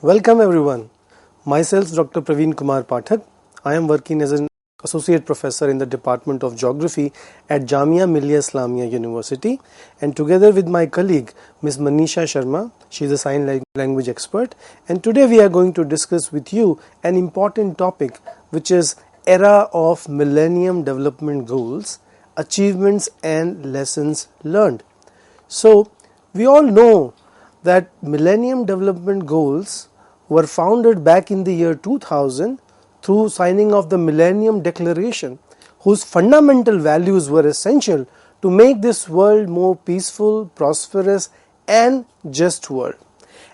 Welcome everyone. Myself Dr. Praveen Kumar Pathak. I am working as an associate professor in the Department of Geography at Jamia Millia Islamia University, and together with my colleague Ms. Manisha Sharma, she is a sign language expert, and today we are going to discuss with you an important topic, which is era of Millennium Development Goals, achievements and lessons learned. So we all know that Millennium Development Goals were founded back in the year 2000 through signing of the Millennium Declaration, whose fundamental values were essential to make this world more peaceful, prosperous and just world.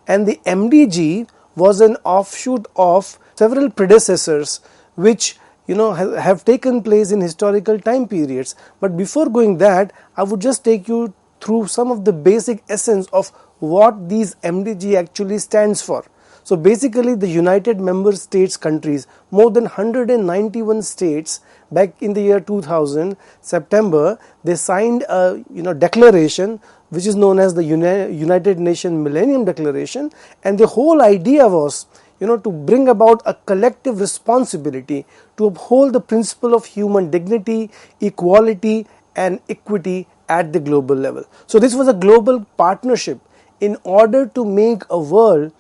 And the MDG was an offshoot of several predecessors which have taken place in historical time periods. But before going that, I would just take you through some of the basic essence of what these MDG actually stands for. So basically the United Member States countries, more than 191 states, back in the year 2000, September, they signed a declaration which is known as the United Nations Millennium Declaration, and the whole idea was to bring about a collective responsibility to uphold the principle of human dignity, equality and equity at the global level. So this was a global partnership in order to make a world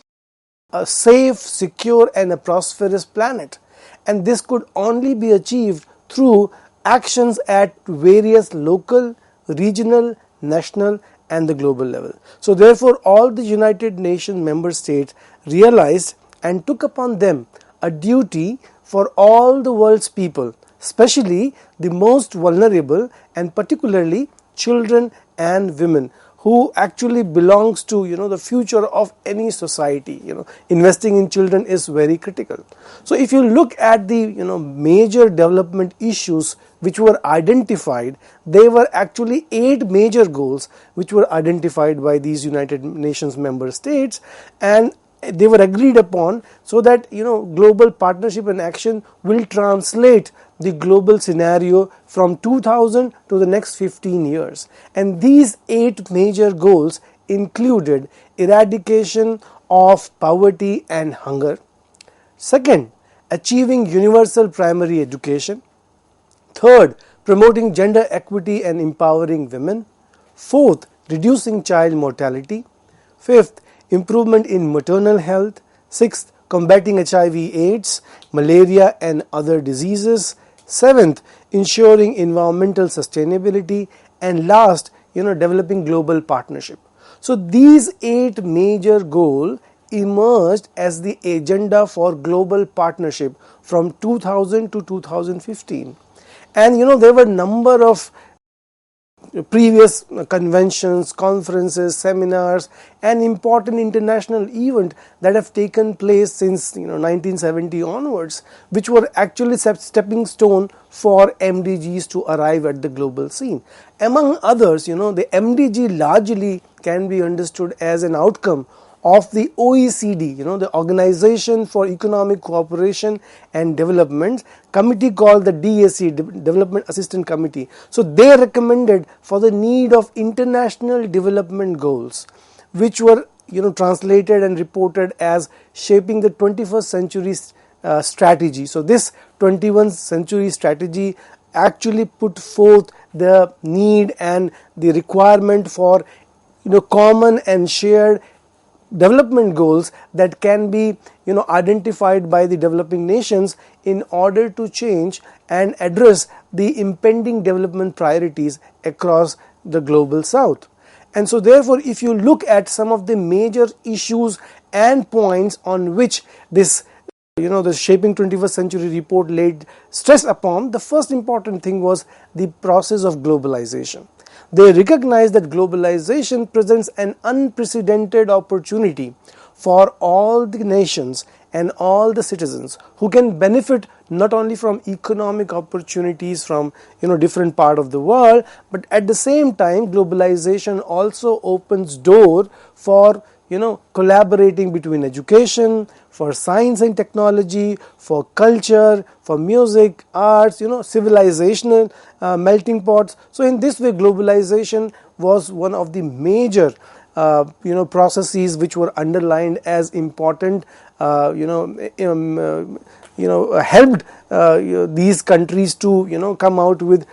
a safe, secure and a prosperous planet, and this could only be achieved through actions at various local, regional, national and the global level. So therefore all the United Nations member states realized and took upon them a duty for all the world's people, especially the most vulnerable and particularly children and women, who actually belongs to the future of any society. Investing in children is very critical. So if you look at the major development issues which were identified, they were actually 8 major goals which were identified by these United Nations member states, and they were agreed upon so that global partnership and action will translate the global scenario from 2000 to the next 15 years. And these 8 major goals included eradication of poverty and hunger. Second, achieving universal primary education. Third, promoting gender equity and empowering women. Fourth, reducing child mortality. Fifth, improvement in maternal health. Sixth, combating HIV/AIDS, malaria and other diseases. Seventh, ensuring environmental sustainability, and last, developing global partnership. So these 8 major goals emerged as the agenda for global partnership from 2000 to 2015. And there were number of previous conventions, conferences, seminars and important international events that have taken place since 1970 onwards, which were actually stepping stone for MDGs to arrive at the global scene. Among others, the MDG largely can be understood as an outcome of the OECD, the Organization for Economic Cooperation and Development committee called the DAC, Development Assistance Committee. So they recommended for the need of international development goals, which were translated and reported as shaping the 21st century strategy. So this 21st century strategy actually put forth the need and the requirement for common and shared development goals that can be identified by the developing nations in order to change and address the impending development priorities across the global south. And so therefore if you look at some of the major issues and points on which this the Shaping 21st Century report laid stress upon, the first important thing was the process of globalization. They recognize that globalization presents an unprecedented opportunity for all the nations and all the citizens who can benefit not only from economic opportunities from different part of the world, but at the same time globalization also opens door for collaborating between education, for science and technology, for culture, for music, arts, civilizational melting pots. So in this way globalization was one of the major processes which were underlined as important, helped these countries to come out with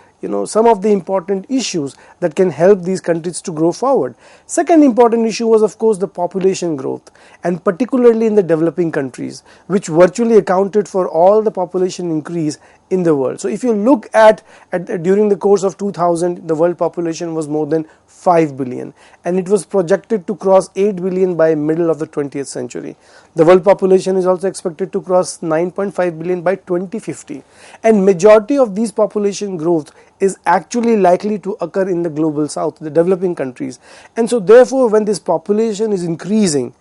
some of the important issues that can help these countries to grow forward. Second important issue was, of course, the population growth, and particularly in the developing countries, which virtually accounted for all the population increase in the world. So if you look at during the course of 2000, the world population was more than 5 billion, and it was projected to cross 8 billion by middle of the 20th century. The world population is also expected to cross 9.5 billion by 2050, and majority of these population growth is actually likely to occur in the global south, the developing countries. And so therefore, when this population is increasing,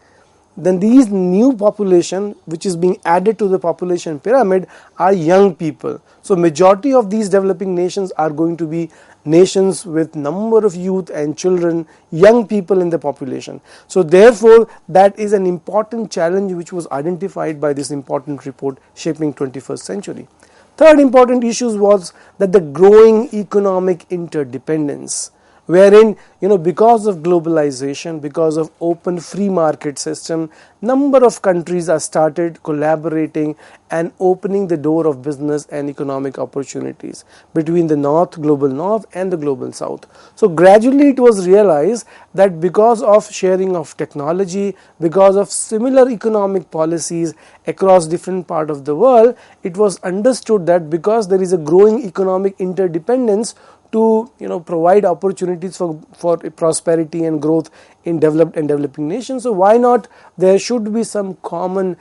then these new population which is being added to the population pyramid are young people. So majority of these developing nations are going to be nations with number of youth and children, young people in the population. So therefore, that is an important challenge which was identified by this important report, Shaping 21st Century. Third important issue was that the growing economic interdependence, wherein because of globalization, because of open free market system, number of countries are started collaborating and opening the door of business and economic opportunities between the global north and the global south. So gradually it was realized that because of sharing of technology, because of similar economic policies across different parts of the world, it was understood that because there is a growing economic interdependence to provide opportunities for prosperity and growth in developed and developing nations, so why not there should be some common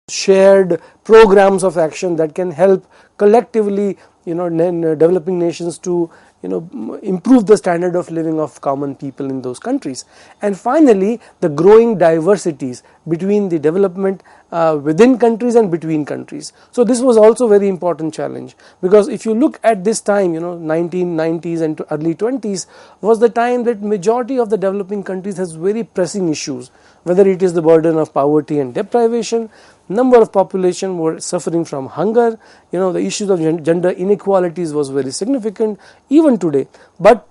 shared programs of action that can help collectively developing nations to improve the standard of living of common people in those countries. And finally, the growing diversities between the development within countries and between countries. So this was also very important challenge, because if you look at this time, 1990s and early 20s was the time that majority of the developing countries has very pressing issues, whether it is the burden of poverty and deprivation, number of population were suffering from hunger, the issues of gender inequalities was very significant even today. But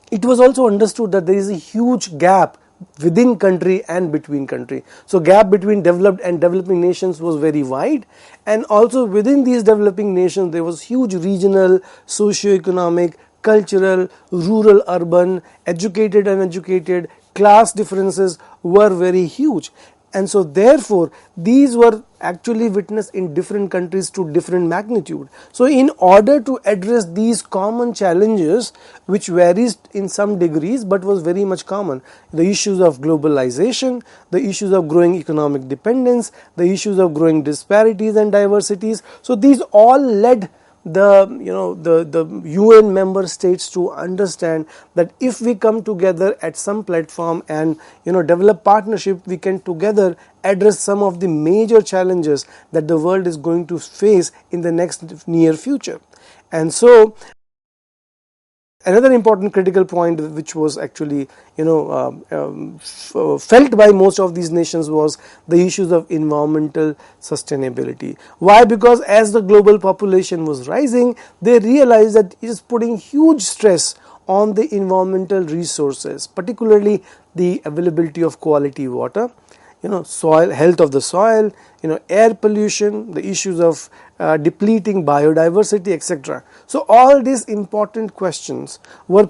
it was also understood that there is a huge gap within country and between country. So gap between developed and developing nations was very wide, and also within these developing nations there was huge regional, socio-economic, cultural, rural, urban, educated, uneducated, class differences were very huge. And so therefore these were actually witnessed in different countries to different magnitude. So in order to address these common challenges, which varies in some degrees but was very much common, the issues of globalization, the issues of growing economic dependence, the issues of growing disparities and diversities, so these all led the UN member states to understand that if we come together at some platform and develop partnership, we can together address some of the major challenges that the world is going to face in the next near future. And so another important critical point which was actually felt by most of these nations was the issues of environmental sustainability. Why? Because as the global population was rising, they realized that it is putting huge stress on the environmental resources, particularly the availability of quality water, soil, health of the soil, air pollution, the issues of depleting biodiversity, etc. So all these important questions were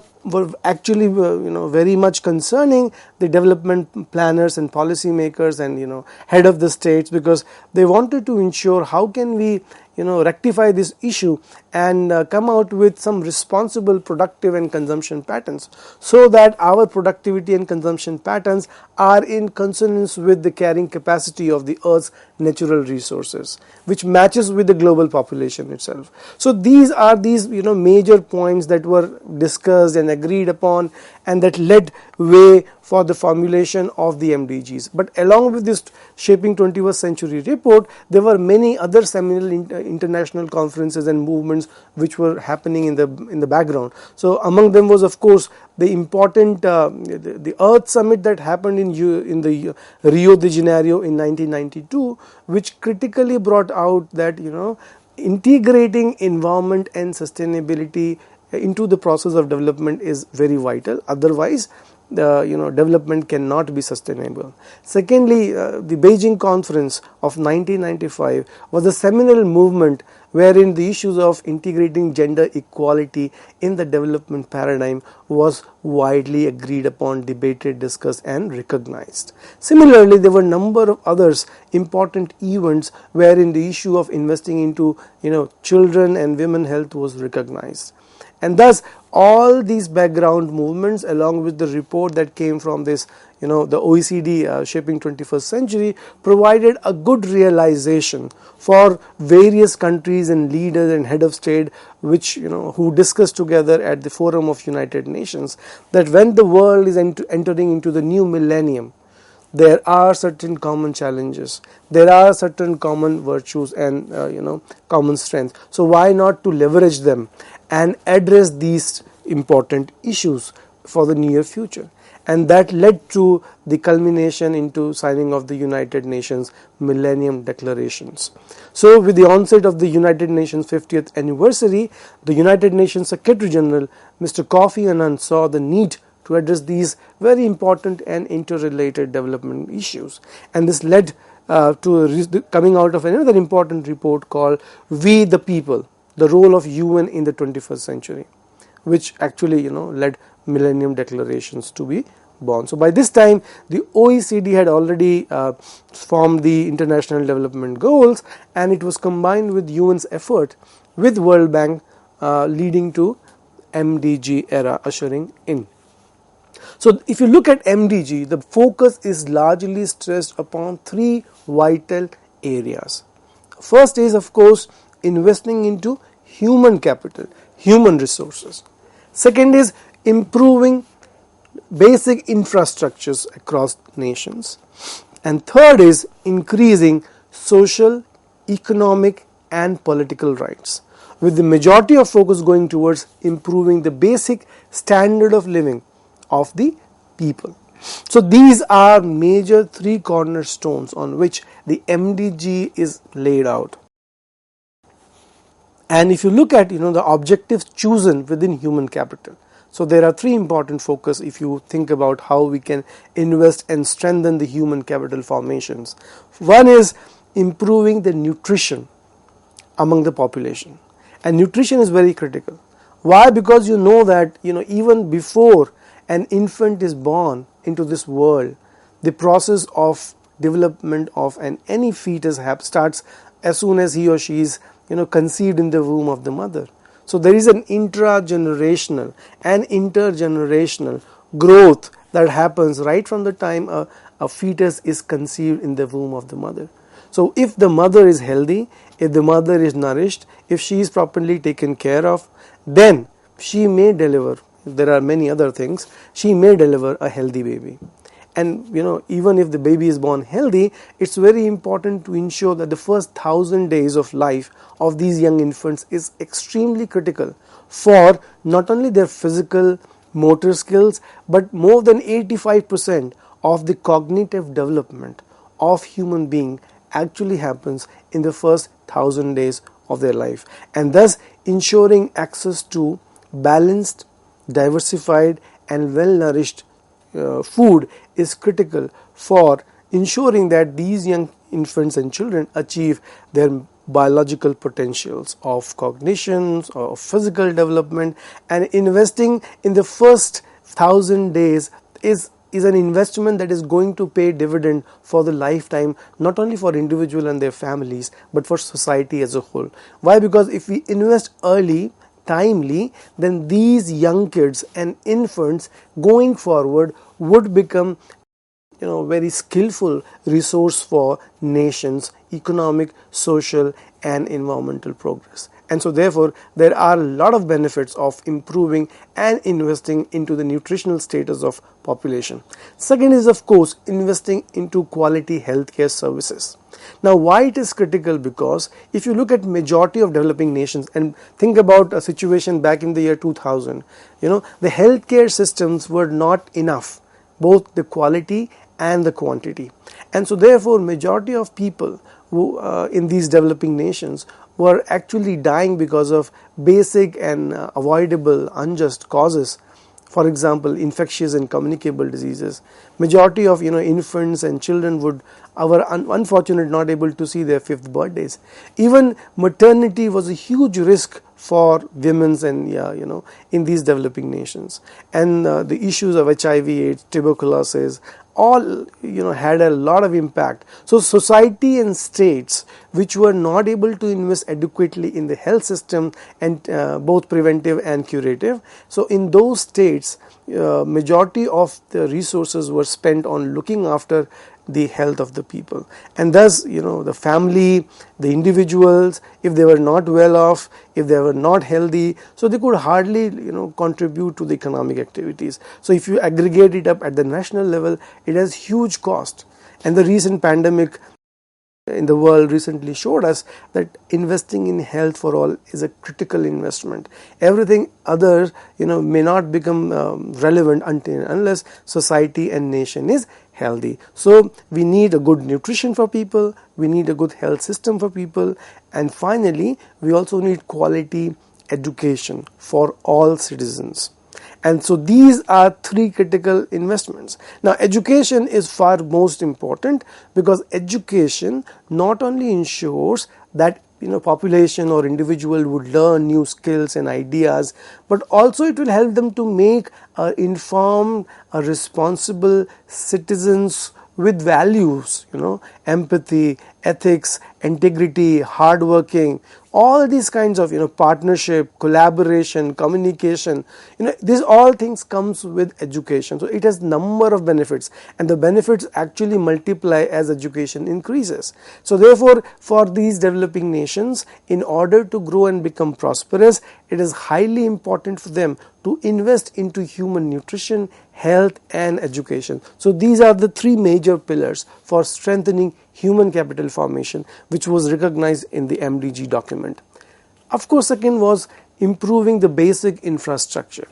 actually very much concerning the development planners and policy makers and head of the states, because they wanted to ensure how can we rectify this issue and come out with some responsible productive and consumption patterns, so that our productivity and consumption patterns are in consonance with the carrying capacity of the earth's natural resources, which matches with the global population itself. So these are major points that were discussed and agreed upon, and that led way for the formulation of the MDGs. But along with this Shaping 21st Century report, there were many other seminal international conferences and movements which were happening in the background. So among them was, of course, the important the Earth Summit that happened in the Rio de Janeiro in 1992, which critically brought out that integrating environment and sustainability into the process of development is very vital. Otherwise, development cannot be sustainable. Secondly, the Beijing Conference of 1995 was a seminal movement wherein the issues of integrating gender equality in the development paradigm was widely agreed upon, debated, discussed and recognized. Similarly, there were a number of others important events wherein the issue of investing into children and women health was recognized. And thus all these background movements, along with the report that came from this the OECD Shaping 21st Century, provided a good realization for various countries and leaders and head of state who discussed together at the Forum of United Nations that when the world is entering into the new millennium, there are certain common challenges, there are certain common virtues and common strengths. So why not to leverage them and address these important issues for the near future? And that led to the culmination into signing of the United Nations Millennium Declarations. So with the onset of the United Nations 50th anniversary, the United Nations Secretary General Mr. Kofi Annan saw the need to address these very important and interrelated development issues, and this led to coming out of another important report called We the People, the role of UN in the 21st century, which actually led Millennium Declarations to be born. So by this time the OECD had already formed the International Development Goals, and it was combined with UN's effort with World Bank, leading to MDG era ushering in. So if you look at MDG, the focus is largely stressed upon three vital areas. First is, of course, investing into human capital, human resources. Second is improving basic infrastructures across nations. And third is increasing social, economic and political rights, with the majority of focus going towards improving the basic standard of living of the people. So these are major three cornerstones on which the MDG is laid out. And if you look at the objectives chosen within human capital, so there are three important focus if you think about how we can invest and strengthen the human capital formations. One is improving the nutrition among the population, and nutrition is very critical. Why? Because that even before an infant is born into this world, the process of development of any fetus starts as soon as he or she is conceived in the womb of the mother. So there is an intragenerational and intergenerational growth that happens right from the time a fetus is conceived in the womb of the mother. So if the mother is healthy, if the mother is nourished, if she is properly taken care of, then she may deliver. There are many other things. She may deliver a healthy baby. And even if the baby is born healthy, it's very important to ensure that the first 1,000 days of life of these young infants is extremely critical for not only their physical motor skills, but more than 85% of the cognitive development of human being actually happens in the first 1,000 days of their life. And thus ensuring access to balanced, diversified and well-nourished food is critical for ensuring that these young infants and children achieve their biological potentials of cognition, of physical development. And investing in the first 1,000 days is an investment that is going to pay dividend for the lifetime, not only for individual and their families, but for society as a whole. Why? Because if we invest early, timely, then these young kids and infants going forward would become very skillful resource for nations' economic, social and environmental progress. And so therefore there are a lot of benefits of improving and investing into the nutritional status of population. Second is, of course, investing into quality healthcare services. Now why it is critical? Because if you look at majority of developing nations and think about a situation back in the year 2000, the healthcare systems were not enough, both the quality and the quantity. And so therefore majority of people who in these developing nations were actually dying because of basic and avoidable unjust causes, For example, infectious and communicable diseases. Majority of infants and children were unfortunate not able to see their 5th birthdays. Even maternity was a huge risk for women's and in these developing nations. And the issues of HIV/AIDS, tuberculosis, all had a lot of impact. So society and states which were not able to invest adequately in the health system, and both preventive and curative, so in those states majority of the resources were spent on looking after the health of the people, and thus the family, the individuals, if they were not well off, if they were not healthy, so they could hardly contribute to the economic activities. So if you aggregate it up at the national level, it has huge cost. And the recent pandemic in the world recently showed us that investing in health for all is a critical investment. Everything other may not become relevant unless society and nation is healthy. So we need a good nutrition for people, we need a good health system for people, and finally we also need quality education for all citizens. And so these are 3 critical investments. Now education is far most important, because education not only ensures that population or individual would learn new skills and ideas, but also it will help them to make informed, responsible citizens with values, empathy, ethics, integrity, hard working, all these kinds of partnership, collaboration, communication, these all things comes with education. So it has number of benefits, and the benefits actually multiply as education increases. So therefore, for these developing nations, in order to grow and become prosperous, it is highly important for them to invest into human nutrition, health and education. So these are the 3 major pillars for strengthening human capital formation, which was recognized in the MDG document. Of course, second was improving the basic infrastructure.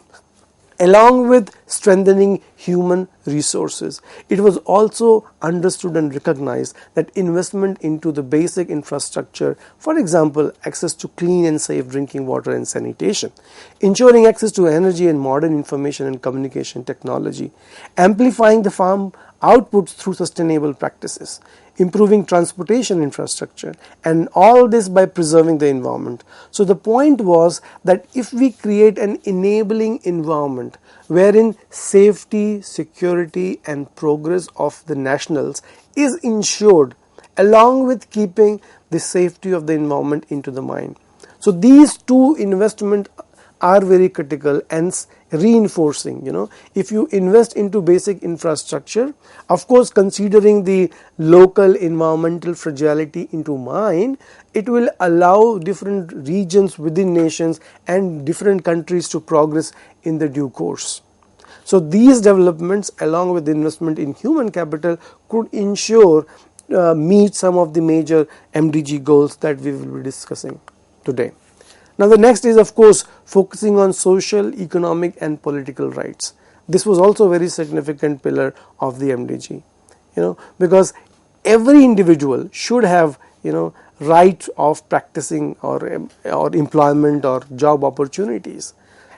Along with strengthening human resources, it was also understood and recognized that investment into the basic infrastructure, for example, access to clean and safe drinking water and sanitation, ensuring access to energy and modern information and communication technology, amplifying the farm outputs through sustainable practices, improving transportation infrastructure, and all this by preserving the environment. So the point was that if we create an enabling environment wherein safety, security and progress of the nationals is ensured, along with keeping the safety of the environment into the mind. So these 2 investments are very critical and reinforcing. If you invest into basic infrastructure, of course considering the local environmental fragility into mind, it will allow different regions within nations and different countries to progress in the due course. So these developments, along with investment in human capital, could ensure meet some of the major MDG goals that we will be discussing today. Now the next is of course focusing on social, economic and political rights. This was also a very significant pillar of the MDG, because every individual should have right of practicing or employment or job opportunities.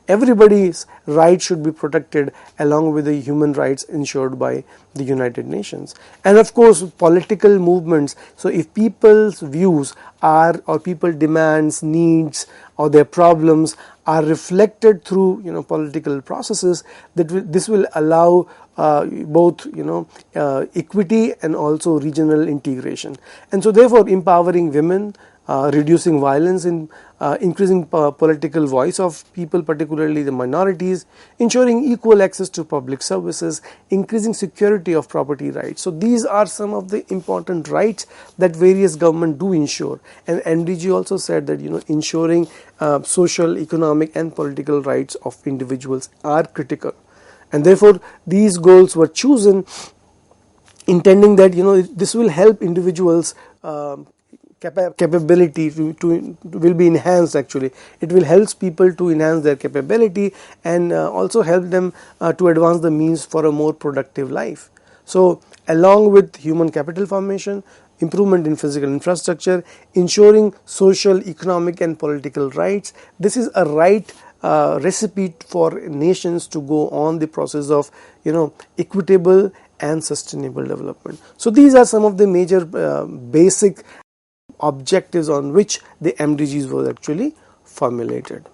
Everybody's right should be protected along with the human rights ensured by the United Nations. And of course political movements, so if people's views are, or people demands, needs or their problems are reflected through political processes, this will allow both equity and also regional integration. And so therefore empowering women, reducing violence, increasing political voice of people, particularly the minorities, ensuring equal access to public services, increasing security of property rights. So these are some of the important rights that various governments do ensure. And MDG also said that ensuring social, economic and political rights of individuals are critical. And therefore these goals were chosen intending that this will help individuals capability to will be enhanced. Actually it will help people to enhance their capability and also help them to advance the means for a more productive life. So along with human capital formation, improvement in physical infrastructure, ensuring social, economic and political rights, this is a right recipe for nations to go on the process of equitable and sustainable development. So these are some of the major basic objectives on which the MDGs was actually formulated.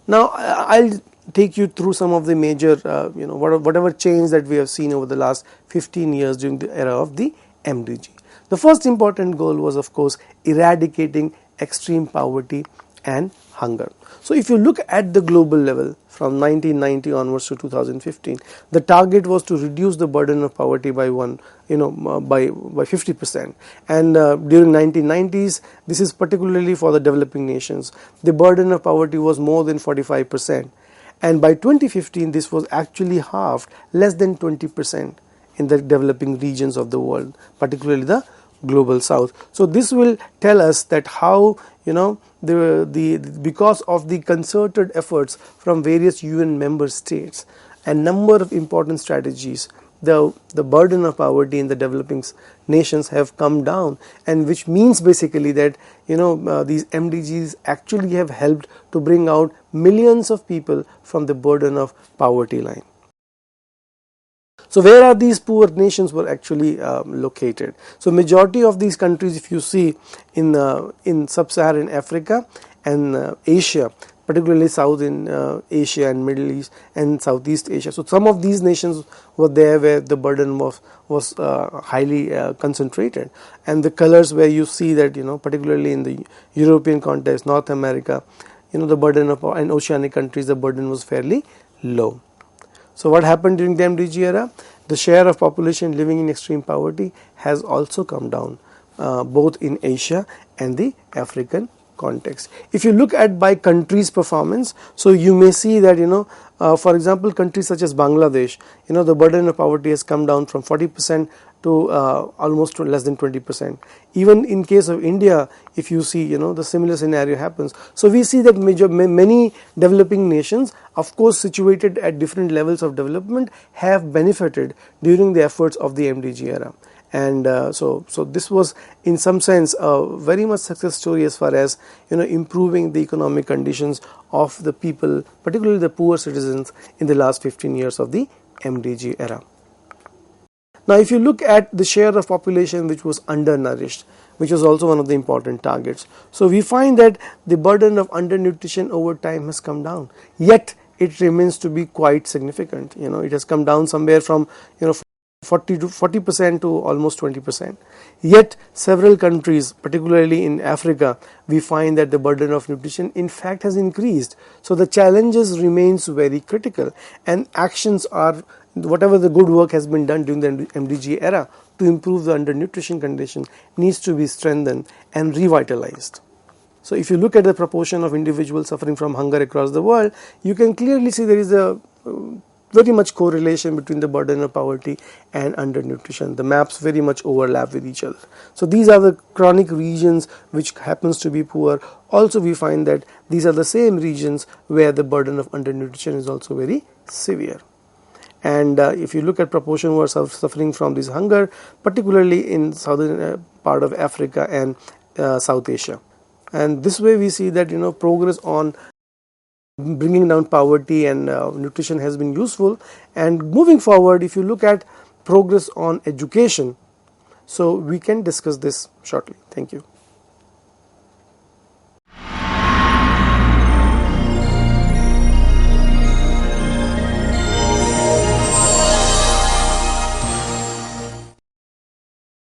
Now I'll take you through some of the major whatever change that we have seen over the last 15 years during the era of the MDG. The first important goal was, of course, eradicating extreme poverty and hunger. So if you look at the global level from 1990 onwards to 2015, the target was to reduce the burden of poverty by 50%. And during 1990s, this is particularly for the developing nations, the burden of poverty was more than 45%. And by 2015, this was actually halved, less than 20% in the developing regions of the world, particularly the global south. So this will tell us that how because of the concerted efforts from various UN member states and number of important strategies, the burden of poverty in the developing nations have come down, and which means basically that these MDGs actually have helped to bring out millions of people from the burden of poverty line. So where are these poor nations were actually located? So majority of these countries, if you see in sub-Saharan Africa and Asia, particularly South in Asia and Middle East and Southeast Asia. So some of these nations were there where the burden was highly concentrated, and the colors where you see that particularly in the European context, North America, the burden of, and oceanic countries, the burden was fairly low. So what happened during the MDG era? The share of population living in extreme poverty has also come down, both in Asia and the African context. If you look at by countries' performance, so you may see that for example, countries such as Bangladesh, the burden of poverty has come down from 40% to almost less than 20%. Even in case of India, if you see, the similar scenario happens. So we see that many developing nations, of course situated at different levels of development, have benefited during the efforts of the MDG era. And so this was in some sense a very much success story as far as improving the economic conditions of the people, particularly the poor citizens, in the last 15 years of the MDG era. Now if you look at the share of population which was undernourished, which was also one of the important targets, so we find that the burden of undernutrition over time has come down, yet it remains to be quite significant. It has come down somewhere from 40% to almost 20%. Yet several countries, particularly in Africa, we find that the burden of nutrition in fact has increased. So the challenges remains very critical, and actions are, whatever the good work has been done during the MDG era to improve the undernutrition condition needs to be strengthened and revitalized. So if you look at the proportion of individuals suffering from hunger across the world, you can clearly see there is a very much correlation between the burden of poverty and undernutrition. The maps very much overlap with each other. So these are the chronic regions which happens to be poor. Also we find that these are the same regions where the burden of undernutrition is also very severe. And if you look at proportion who are suffering from this hunger, particularly in southern part of Africa and South Asia. And this way we see that progress on bringing down poverty and nutrition has been useful. And moving forward, if you look at progress on education, so we can discuss this shortly. Thank you.